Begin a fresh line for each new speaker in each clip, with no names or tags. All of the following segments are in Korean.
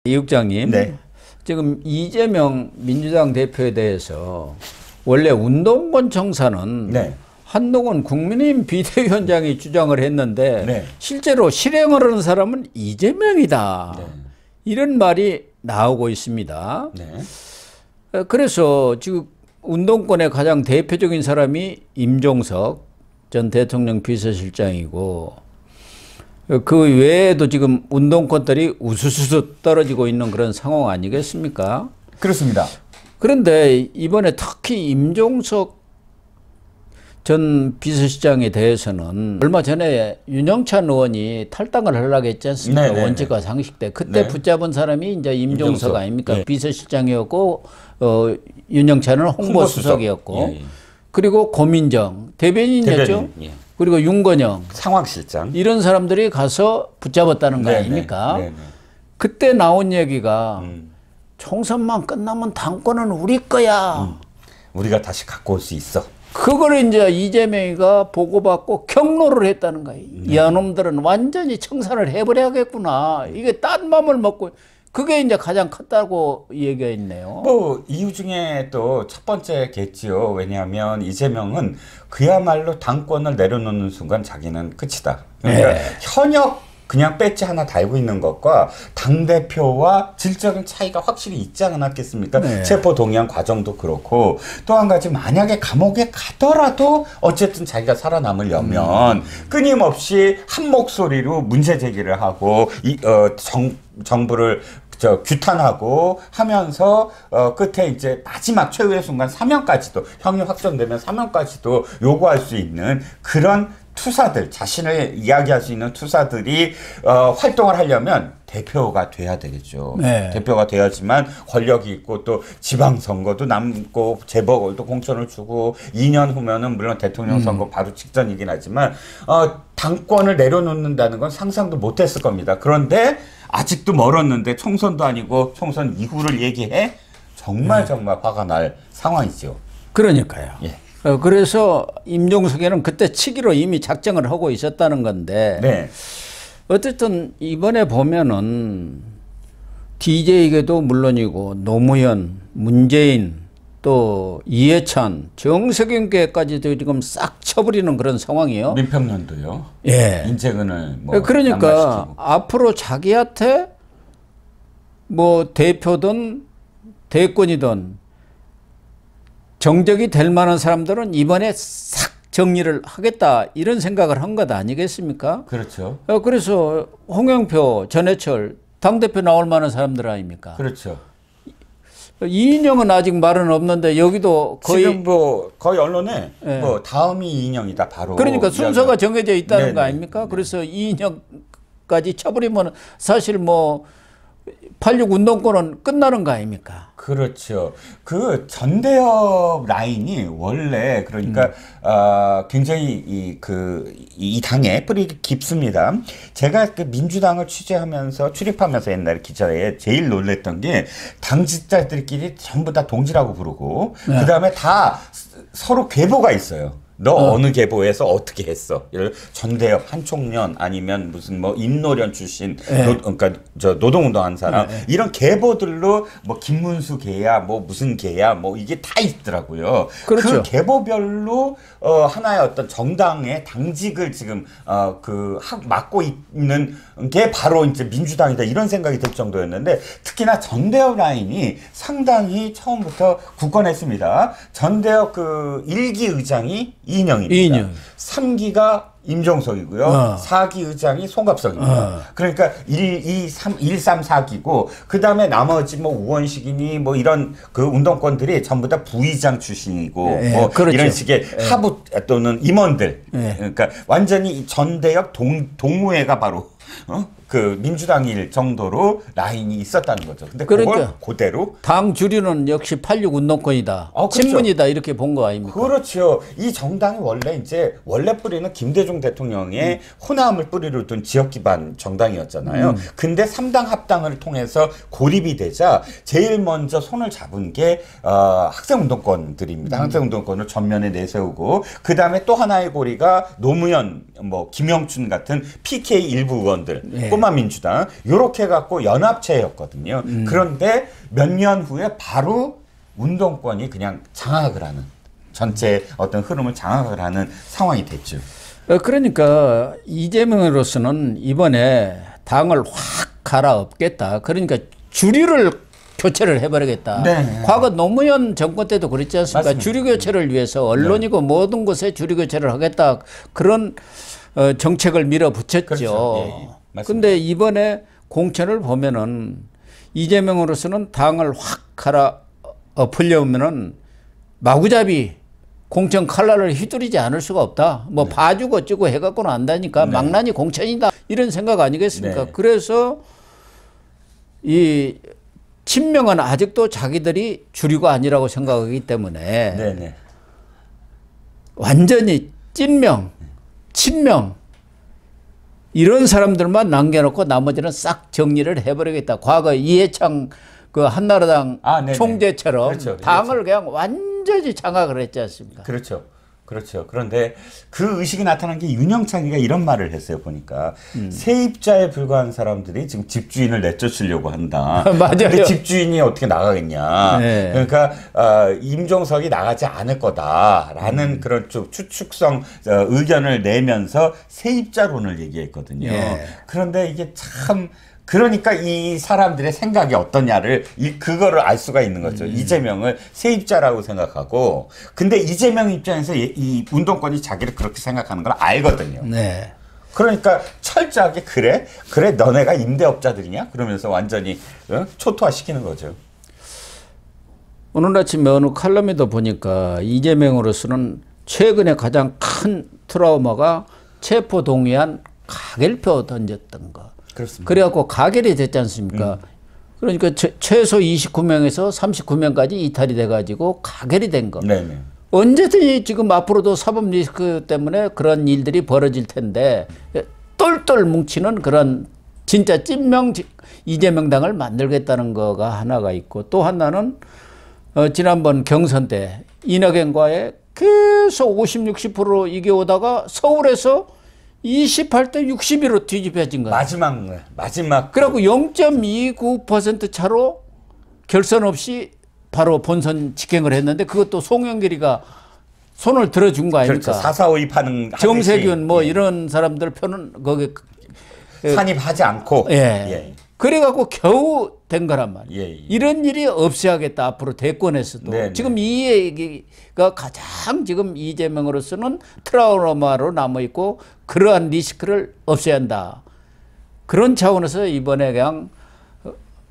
이 국장님,
네.
지금 이재명 민주당 대표에 대해서 원래 운동권 청사는
네.
한동훈 국민의힘 비대위원장이 주장을 했는데
네.
실제로 실행을 하는 사람은 이재명이다.
네.
이런 말이 나오고 있습니다.
네.
그래서 지금 운동권의 가장 대표적인 사람이 임종석 전 대통령 비서실장이고, 그 외에도 지금 운동권들이 우수수 떨어지고 있는 그런 상황 아니겠습니까?
그렇습니다.
그런데 이번에 특히 임종석 전 비서실장에 대해서는 얼마 전에 윤영찬 의원이 탈당을 하려고 했지 않습니까?
네네네.
원칙과 상식 때. 그때
네.
붙잡은 사람이 이제 임종석 아닙니까?
네.
비서실장이었고, 윤영찬은 홍보수석이었고,
예.
그리고 고민정 대변인이었죠.
대변인, 예.
그리고 윤건영
상황실장.
이런 사람들이 가서 붙잡았다는 거
네네.
아닙니까?
네네.
그때 나온 얘기가 총선만 끝나면 당권은 우리 거야.
우리가 다시 갖고 올 수 있어.
그걸 이제 이재명이가 보고받고 경로를 했다는 거예요. 이 놈들은 완전히 청산을 해버려야겠구나. 이게 딴 맘을 먹고, 그게 이제 가장 컸다고 얘기했네요.
뭐 이유 중에 또 첫 번째겠지요. 왜냐하면 이재명은 그야말로 당권을 내려놓는 순간 자기는 끝이다. 그러니까
네.
현역 그냥 배지 하나 달고 있는 것과 당대표와 질적인 차이가 확실히 있지 않았겠습니까?
네.
체포동의안 과정도 그렇고, 또 한 가지 만약에 감옥에 가더라도 어쨌든 자기가 살아남으려면 끊임없이 한 목소리로 문제 제기를 하고 정부를 규탄하고 하면서 끝에 이제 마지막 최후의 순간 사면까지도, 형이 확정되면 사면까지도 요구할 수 있는 그런 투사들, 자신을 이야기할 수 있는 투사들이 활동을 하려면 대표가 돼야 되겠죠.
네.
대표가 돼야지만 권력이 있고, 또 지방선거도 남고 재보궐도 공천을 주고, 2년 후면은 물론 대통령 선거 바로 직전이긴 하지만 당권을 내려놓는다는 건 상상도 못했을 겁니다. 그런데 아직도 멀었는데 총선도 아니고 총선 이후를 얘기해? 정말 화가 날 상황이죠.
그러니까요.
예.
그래서 임종석에는 그때 치기로 이미 작정을 하고 있었다는 건데,
네.
어쨌든 이번에 보면은 DJ에게도 물론이고 노무현, 문재인, 또 이해찬, 정세균계까지도 지금 싹 쳐버리는 그런 상황이에요.
민평년도요.
예.
인재근을 뭐
그러니까
낙마시키고.
앞으로 자기한테 뭐 대표든 대권이든 정적이 될 만한 사람들은 이번에 싹 정리를 하겠다, 이런 생각을 한 것 아니겠습니까?
그렇죠.
그래서 홍영표, 전해철 당대표 나올 만한 사람들 아닙니까?
그렇죠.
이인영은 아직 말은 없는데 여기도 거의
지금 뭐 거의 언론에
예.
뭐 다음이 이인영이다 바로.
그러니까 순서가 정해져 있다는
네네.
거 아닙니까? 그래서 이인영까지 쳐버리면 사실 뭐 86 운동권은 끝나는 거 아닙니까?
그렇죠. 그 전대협 라인이 원래 그러니까 굉장히 이 당에 뿌리 깊습니다. 제가 그 민주당을 취재하면서 출입하면서 옛날에 기자에 제일 놀랬던 게 당직자들끼리 전부 다 동지라고 부르고
네.
그다음에 다 서로 계보가 있어요. 너 어느 계보에서 어떻게 했어? 전대협 한총련 아니면 무슨 뭐 임노련 출신 그러니까 저 노동운동한 사람 이런 계보들로 뭐 김문수 계야 뭐 무슨 계야 뭐 이게 다 있더라고요.
그렇죠.
그 계보별로 하나의 어떤 정당의 당직을 지금 맡고 있는 게 바로 이제 민주당이다, 이런 생각이 들 정도였는데, 특히나 전대협 라인이 상당히 처음부터 굳건했습니다. 전대협 그 1기 의장이 이인영입니다.
이인영.
3기가 임종석이고요. 4기 의장이 송갑석입니다. 그러니까 1, 3, 4기고, 그 다음에 나머지 뭐 우원식이니 뭐 이런 그 운동권들이 전부 다 부의장 출신이고,
예,
뭐
그렇죠.
이런 식의 하부 또는 임원들. 그러니까 완전히 전대협 동무회가 바로, 그 민주당일 정도로 라인이 있었다는 거죠. 근데 그걸
그러니까
그대로
당 주류는 역시 86 운동권이다,
그렇죠.
친문이다, 이렇게 본 거 아닙니까?
그렇죠. 이 정당이 원래 뿌리는 김대중 김대중 대통령의 호남을 뿌리로 둔 지역 기반 정당이었잖아요. 근데 3당 합당을 통해서 고립이 되자 제일 먼저 손을 잡은 게 학생운동권들입니다. 학생운동권을 전면에 내세우고 그 다음에 또 하나의 고리가 노무현, 뭐 김영춘 같은 PK 일부 의원들,
네.
꼬마 민주당 요렇게 갖고 연합체였거든요. 그런데 몇 년 후에 바로 운동권이 그냥 장악을 하는 전체 어떤 흐름을 장악을 하는 상황이 됐죠.
그러니까 이재명으로서는 이번에 당을 확 갈아엎겠다. 그러니까 주류를 교체를 해버리겠다.
네.
과거 노무현 정권 때도 그랬지 않습니까?
맞습니다.
주류 교체를 위해서 언론이고 모든 곳에 주류 교체를 하겠다. 그런 정책을 밀어붙였죠.
그렇죠. 예, 예. 맞습니다.
근데 이번에 공천을 보면은 이재명으로서는 당을 확 갈아엎으려면은 마구잡이 공천 칼날을 휘두르지 않을 수가 없다. 뭐 봐주고 어쩌고 해갖고는 안다니까 망나니 공천이다. 이런 생각 아니겠습니까?
네.
그래서 이 친명은 아직도 자기들이 주류가 아니라고 생각하기 때문에
네네.
완전히 찐명, 친명 이런 사람들만 남겨놓고 나머지는 싹 정리를 해버리겠다. 과거 이해창 그 한나라당
네네.
총재처럼
그렇죠.
당을 그냥 완전히 장악을 했지 않습니까?
그렇죠. 그렇죠. 그런데 그 의식이 나타난 게 윤영찬이가 이런 말을 했어요. 보니까 세입자에 불과한 사람들이 지금 집주인을 내쫓으려고 한다.
맞아요.
근데 집주인이 어떻게 나가겠냐.
네.
그러니까 임종석이 나가지 않을 거다라는 그런 좀 추측성 의견을 내면서 세입자론을 얘기했거든요.
네.
그런데 이게 참 그러니까 이 사람들의 생각이 어떠냐를 그거를 알 수가 있는 거죠. 이재명을 세입자라고 생각하고 근데 이재명 입장에서 이 운동권이 자기를 그렇게 생각하는 걸 알거든요.
네.
그러니까 철저하게 그래 너네가 임대업자들이냐 그러면서 완전히 초토화시키는 거죠.
오늘 아침에 어느 칼럼에도 보니까 이재명으로서는 최근에 가장 큰 트라우마가 체포동의안 가결표 던졌던 거.
그렇습니다.
그래갖고 가결이 됐지 않습니까? 그러니까 최소 29명에서 39명까지 이탈이 돼가지고 가결이 된 거.
네네.
언제든지 지금 앞으로도 사법 리스크 때문에 그런 일들이 벌어질 텐데 똘똘 뭉치는 그런 진짜 찐명 이재명 당을 만들겠다는 거가 하나가 있고 또 하나는 지난번 경선 때 이낙연과의 계속 50, 60% 이겨오다가 서울에서 28대 61로 뒤집혀진 거예요.
마지막.
그래갖고 0.29% 차로 결선 없이 바로 본선 직행을 했는데 그것도 송영길이가 손을 들어준 거 아닙니까?
그렇죠. 4.4.5 입하는
정세균 뭐
예.
이런 사람들 표는 거기
산입하지 않고.
예.
예.
그래갖고 겨우 된 거란 말이에요.
예.
이런 일이 없어야겠다 앞으로 대권에서도.
네,
지금 이 얘기가 가장 지금 이재명으로서는 트라우마로 남아있고 그러한 리스크를 없애야 한다. 그런 차원에서 이번에 그냥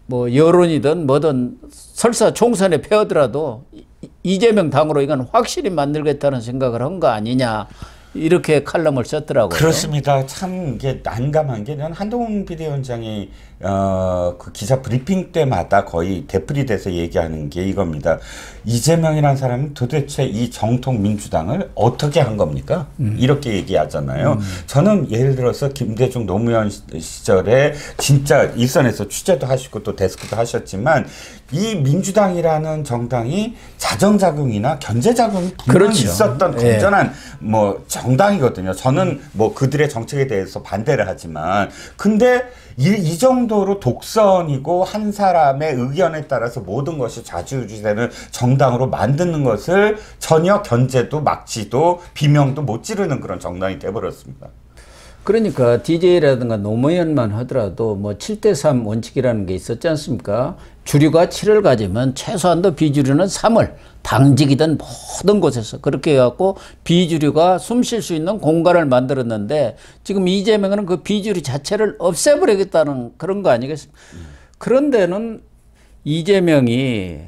뭐 여론이든 뭐든 설사 총선에 패하더라도 이재명 당으로 이건 확실히 만들겠다는 생각을 한 거 아니냐. 이렇게 칼럼을 썼더라고요.
그렇습니다. 참 이게 난감한 게 한동훈 비대위원장이 그 기자 브리핑 때마다 거의 되풀이돼서 얘기하는 게 이겁니다. 이재명이라는 사람은 도대체 이 정통 민주당을 어떻게 한 겁니까? 이렇게 얘기하잖아요. 저는 예를 들어서 김대중 노무현 시절에 진짜 일선에서 취재도 하시고 또 데스크도 하셨지만 이 민주당이라는 정당이 자정작용이나 견제작용이 분명히
그렇죠.
있었던
예.
건전한 뭐 정당이거든요. 저는 뭐 그들의 정책에 대해서 반대를 하지만 근데 이 정도로 독선이고 한 사람의 의견에 따라서 모든 것이 좌지우지되는 정당으로 만드는 것을 전혀 견제도 막지도 비명도 못 지르는 그런 정당이 돼버렸습니다.
그러니까 DJ라든가 노무현만 하더라도 뭐 7대3 원칙이라는 게 있었지 않습니까? 주류가 7을 가지면 최소한도 비주류는 3을 당직이든 모든 곳에서 그렇게 해갖고 비주류가 숨 쉴 수 있는 공간을 만들었는데 지금 이재명은 그 비주류 자체를 없애버리겠다는 그런 거 아니겠습니까? 그런데는 이재명이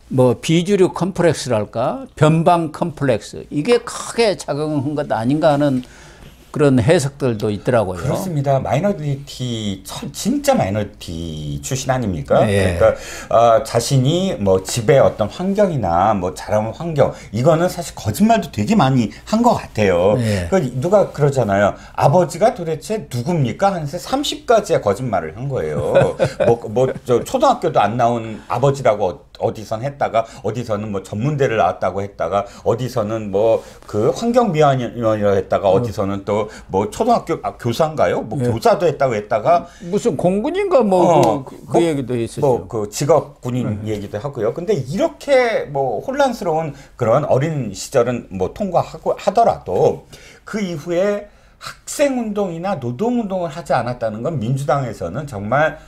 뭐 비주류 컴플렉스랄까 변방 컴플렉스 이게 크게 작용한 것 아닌가 하는 그런 해석들도 있더라고요.
그렇습니다. 마이너리티 진짜 마이너리티 출신 아닙니까?
예.
그러니까 자신이 뭐 집의 어떤 환경이나 뭐 자라온 환경 이거는 사실 거짓말도 되게 많이 한 것 같아요.
예.
그 누가 그러잖아요. 아버지가 도대체 누굽니까? 한 30가지의 거짓말을 한 거예요. 저 초등학교도 안 나온 아버지라고 어디선 했다가 어디서는 뭐 전문대를 나왔다고 했다가 어디서는 뭐 그 환경미화원이라고 했다가 어디서는 또 뭐 초등학교 교사인가요? 뭐
예.
교사도 했다고 했다가
무슨 공군인가 뭐 그 얘기도 있었죠.
뭐 그 직업 군인 얘기도 하고요. 근데 이렇게 뭐 혼란스러운 그런 어린 시절은 뭐 통과하고 하더라도 그 이후에 학생 운동이나 노동 운동을 하지 않았다는 건 민주당에서는 정말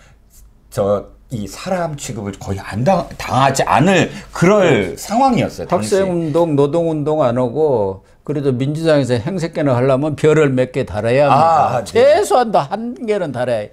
이 사람 취급을 거의 안 당하지 않을 그럴 상황이었어요. 당시.
학생운동, 노동운동 안 하고 그래도 민주당에서 행색개는 하려면 별을 몇 개 달아야 합니다.
네.
최소한도 한 개는 달아야.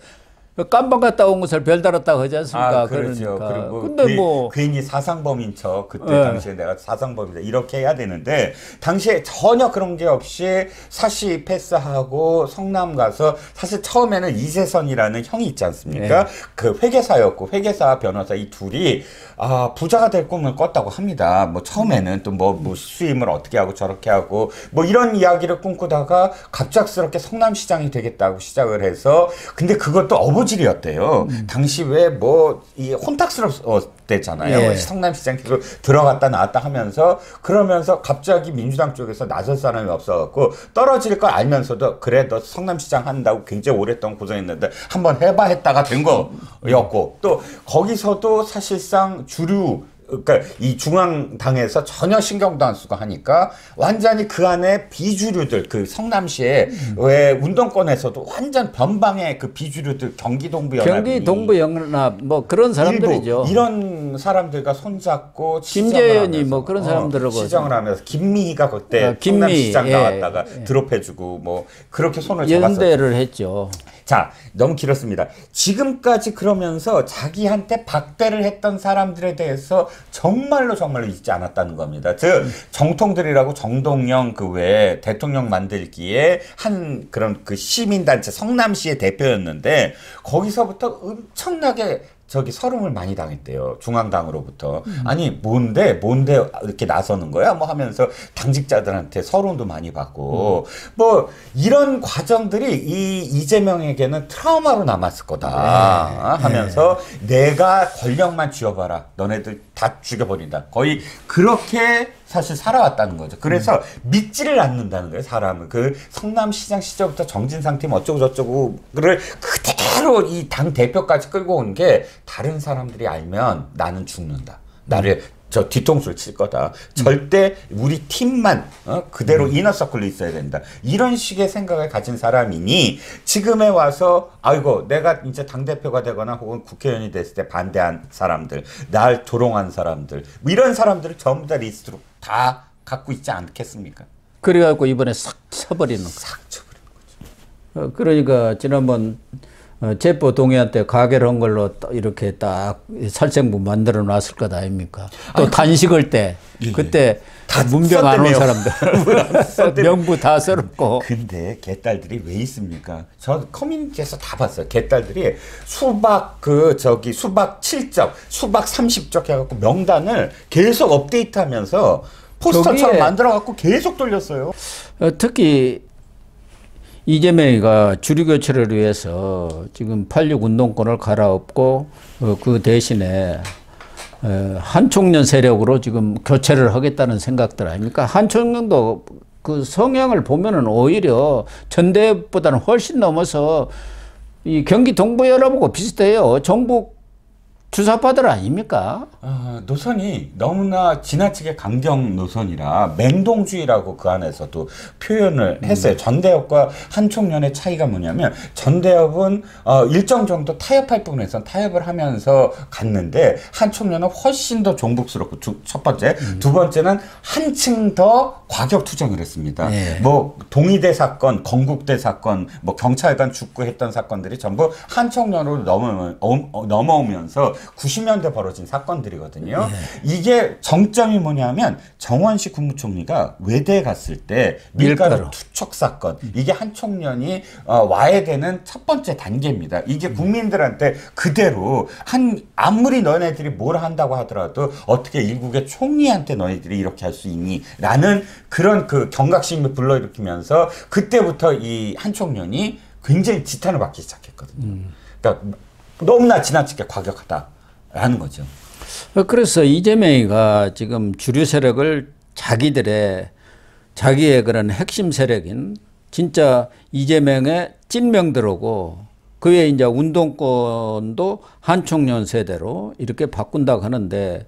깜방 갔다 온 것을 별 달았다고 하지 않습니까?
그렇죠.
그러니까.
그리고
근데 뭐
괜히 사상범인 척 그때
네.
당시에 내가 사상범이다 이렇게 해야 되는데 당시에 전혀 그런 게 없이 사시 패스하고 성남 가서 사실 처음에는 이재선이라는 형이 있지 않습니까?
네.
그 회계사였고 회계사 변호사 이 둘이 부자가 될 꿈을 꿨다고 합니다. 뭐 처음에는 또 뭐 수임을 어떻게 하고 저렇게 하고 뭐 이런 이야기를 꿈꾸다가 갑작스럽게 성남시장이 되겠다고 시작을 해서 근데 그것도 어부질이었대요. 당시 왜 뭐 이 혼탁스럽댔잖아요.
예.
뭐 성남시장 계속 들어갔다 나왔다 하면서 그러면서 갑자기 민주당 쪽에서 나설 사람이 없어갖고 떨어질 걸 알면서도 그래 너 성남시장 한다고 굉장히 오랫동안 고생했는데 한번 해봐 했다가 된 거였고 또 거기서도 사실상 주류 그러니까 이 중앙당에서 전혀 신경도 안 쓰고 하니까 완전히 그 안에 비주류들 그 성남시에 왜 운동권에서도 완전 변방의 그 비주류들
경기동부연합 뭐 그런 사람들이죠.
이런 사람들과 손잡고
김재현이 뭐 그런 사람들하고
시정을 하면서 김미희가 그때
김미희,
성남시장
예,
나왔다가
예.
드롭해주고 뭐 그렇게 손을 잡았었죠.
연대를 했죠.
자, 너무 길었습니다. 지금까지 그러면서 자기한테 박대를 했던 사람들에 대해서 정말로 잊지 않았다는 겁니다. 즉 정통들이라고 정동영 그 외에 대통령 만들기에 한 그런 그 시민단체 성남시의 대표였는데 거기서부터 엄청나게 서름을 많이 당했대요. 중앙당으로부터. 아니 뭔데 이렇게 나서는 거야? 뭐 하면서 당직자들한테 서름도 많이 받고 뭐 이런 과정들이 이재명에게는 트라우마로 남았을 거다 하면서 내가 권력만 쥐어봐라. 너네들 다 죽여버린다. 거의 그렇게 사실 살아왔다는 거죠. 그래서 믿지를 않는다는 거예요. 사람은. 그 성남시장 시절부터 정진상 팀 어쩌고 저쩌고를 그대로 이 당 대표까지 끌고 온 게 다른 사람들이 알면 나는 죽는다. 나를 저 뒤통수를 칠 거다. 절대 우리 팀만 그대로 이너서클로 있어야 된다. 이런 식의 생각을 가진 사람이니 지금에 와서 아이고 내가 이제 당대표가 되거나 혹은 국회의원이 됐을 때 반대한 사람들, 날 조롱한 사람들 뭐 이런 사람들을 전부 다 리스트로 다 갖고 있지 않겠습니까?
그래갖고 이번에 싹 쳐버리는 거.
싹 쳐버리는
거죠. 그러니까 지난번 제보 동의한 때 가결 한 걸로 이렇게 딱 살생부 만들어 놨을 것 아닙니까? 또 단식을 때 그때
다
문병 안 온
썼다며요.
사람들 명부 다 써놓고.
근데 개딸들이 왜 있습니까? 저 커뮤니티에서 다 봤어요. 개딸들이 수박 수박 7적, 수박 30적 해갖고 명단을 계속 업데이트하면서 포스터처럼 만들어갖고 계속 돌렸어요.
특히 이재명이가 주류 교체를 위해서 지금 86 운동권을 갈아엎고 그 대신에 한총련 세력으로 지금 교체를 하겠다는 생각들 아닙니까? 한총련도 그 성향을 보면은 오히려 전대보다는 훨씬 넘어서 이 경기 동부연합하고 비슷해요. 정부 주사파들 아닙니까?
노선이 너무나 지나치게 강경 노선이라 맹동주의라고 그 안에서도 표현을 했어요. 전대협과 한총련의 차이가 뭐냐면 전대협은 일정 정도 타협할 부분에선 타협을 하면서 갔는데 한총련은 훨씬 더 종북스럽고 첫 번째. 두 번째는 한층 더 과격 투쟁을 했습니다.
네.
뭐 동의대 사건, 건국대 사건, 뭐 경찰관 죽구했던 사건들이 전부 한총련으로 넘어오면서 90년대 벌어진 사건들이거든요. 이게 정점이 뭐냐면 정원식 국무총리가 외대에 갔을 때 밀가루 투척 사건. 이게 한 총련이 와해되는 첫 번째 단계입니다. 이게 국민들한테 그대로 아무리 너네들이 뭘 한다고 하더라도 어떻게 일국의 총리한테 너희들이 이렇게 할 수 있니? 라는 그런 그 경각심을 불러일으키면서 그때부터 이 한 총련이 굉장히 지탄을 받기 시작했거든요. 그러니까 너무나 지나치게 과격하다라는 거죠.
그래서 이재명이가 지금 주류 세력을 자기의 그런 핵심 세력인 진짜 이재명의 찐명들하고 그 외에 이제 운동권도 한총련 세대로 이렇게 바꾼다고 하는데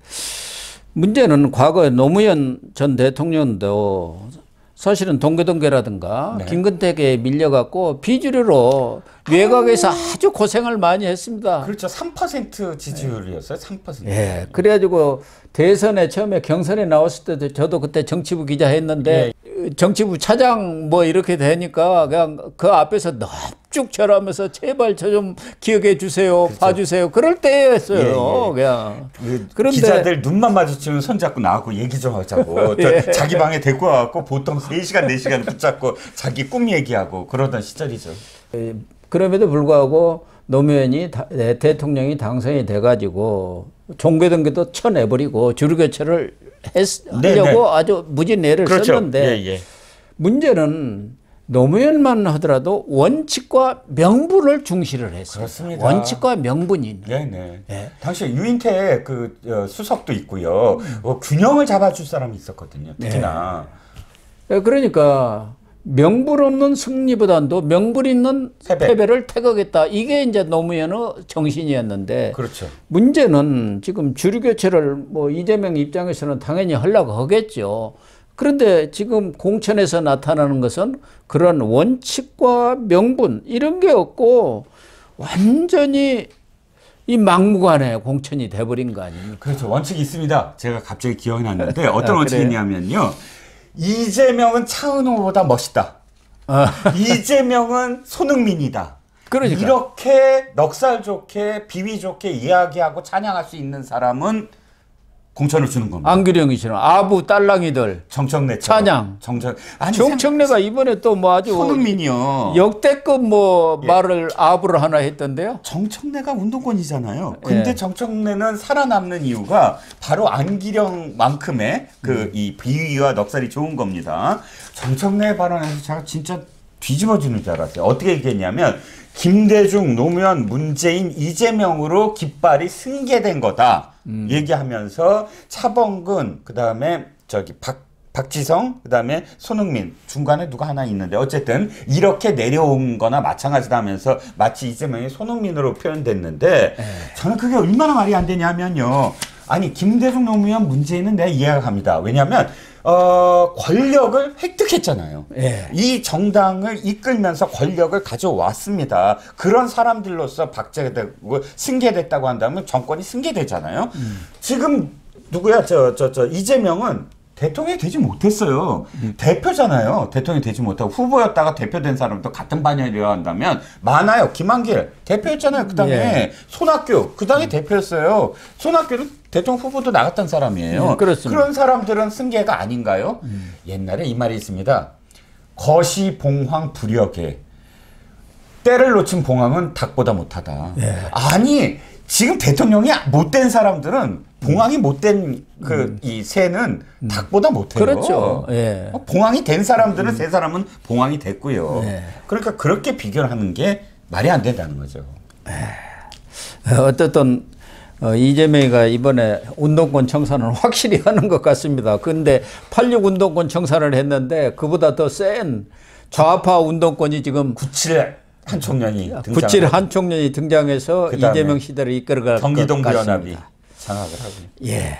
문제는 과거에 노무현 전 대통령도 사실은 동교동계라든가
네.
김근택에 밀려갖고 비주류로 외곽에서 아주 고생을 많이 했습니다.
그렇죠. 3% 지지율이었어요. 3%.
예. 그래가지고 대선에 처음에 경선에 나왔을 때도 저도 그때 정치부 기자 했는데 정치부 차장 뭐 이렇게 되니까 그냥 그 앞에서 넙죽 절하면서 제발 저 좀 기억해 주세요.
그렇죠.
봐주세요. 그럴 때였어요.
예, 예.
그냥.
그런데 기자들 눈만 마주치면 손잡고 나하고 얘기 좀 하자고.
예.
자기 방에 데리고 와갖고 보통 3시간, 4시간 붙잡고 자기 꿈 얘기하고 그러던 시절이죠.
그럼에도 불구하고 노무현이 대통령이 당선이 돼가지고 종교등기도 쳐내버리고 주류교체를 하려고 아주 무진애를
그렇죠.
썼는데
예, 예.
문제는 노무현만 하더라도 원칙과 명분을 중시를 했어요.
그렇습니다.
원칙과 명분이.
네네.
예.
당시에 유인태 그 수석도 있고요. 균형을 잡아줄 사람이 있었거든요. 특히나.
그러니까 명분 없는 승리보다도 명분 있는 패배를 택하겠다. 이게 이제 노무현의 정신이었는데
그렇죠.
문제는 지금 주류교체를 뭐 이재명 입장에서는 당연히 하려고 하겠죠. 그런데 지금 공천에서 나타나는 것은 그런 원칙과 명분 이런 게 없고 완전히 이 막무가내 공천이 돼버린 거 아닙니까?
그렇죠. 원칙이 있습니다. 제가 갑자기 기억이 났는데 어떤 원칙이
그래요?
있냐면요. 이재명은 차은우보다 멋있다. 이재명은 손흥민이다.
그러니까.
이렇게 넉살 좋게 비위 좋게 이야기하고 찬양할 수 있는 사람은 공천을 주는 겁니다.
안규령이처럼 아부 딸랑이들
정청래
찬양.
아니
정청래가 이번에 또 뭐 아주
손흥민이요.
역대급 뭐 말을 아부를 하나 했던데요.
정청래가 운동권이잖아요. 근데
예.
정청래는 살아남는 이유가 바로 안기령만큼의 그 이 비위와 넉살이 좋은 겁니다. 정청래 발언에서 제가 진짜 뒤집어지는 줄 알았어요. 어떻게 얘기했냐면 김대중, 노무현, 문재인, 이재명으로 깃발이 승계된 거다. 얘기하면서 차범근, 그다음에 박지성, 그다음에 손흥민, 중간에 누가 하나 있는데 어쨌든 이렇게 내려온 거나 마찬가지다 하면서 마치 이재명이 손흥민으로 표현됐는데 저는 그게 얼마나 말이 안 되냐면요. 아니 김대중, 노무현, 문재인은 내가 이해가 갑니다. 왜냐하면 권력을 획득했잖아요.
예.
이 정당을 이끌면서 권력을 가져왔습니다. 그런 사람들로서 박제되고 승계됐다고 한다면 정권이 승계되잖아요. 지금 누구야? 이재명은 대통령이 되지 못했어요. 대표잖아요. 대통령이 되지 못하고 후보였다가 대표된 사람도 같은 반열이라 한다면 많아요. 김한길 대표였잖아요. 그 다음에 손학규 그 다음에 대표였어요. 손학규는 대통령 후보도 나갔던 사람이에요.
그렇습니다.
그런 사람들은 승계가 아닌가요? 옛날에 이 말이 있습니다. 거시 봉황 불역에 때를 놓친 봉황은 닭보다 못하다. 아니 지금 대통령이 못된 사람들은 봉황이 못된 이 새는 닭보다 못해요.
그렇죠. 예.
봉황이 된 사람들은 세 사람은 봉황이 됐고요.
예.
그러니까 그렇게 비교를 하는 게 말이 안 된다는 거죠.
어쨌든 이재명이가 이번에 운동권 청산을 확실히 하는 것 같습니다. 그런데 86 운동권 청산을 했는데 그보다 더 센 좌파 운동권이 지금
97 한 총련이
97 한 총련이 등장해서 이재명 시대를 이끌어갈 것 같습니다.
경기동부연합이 장악을 하고.
예.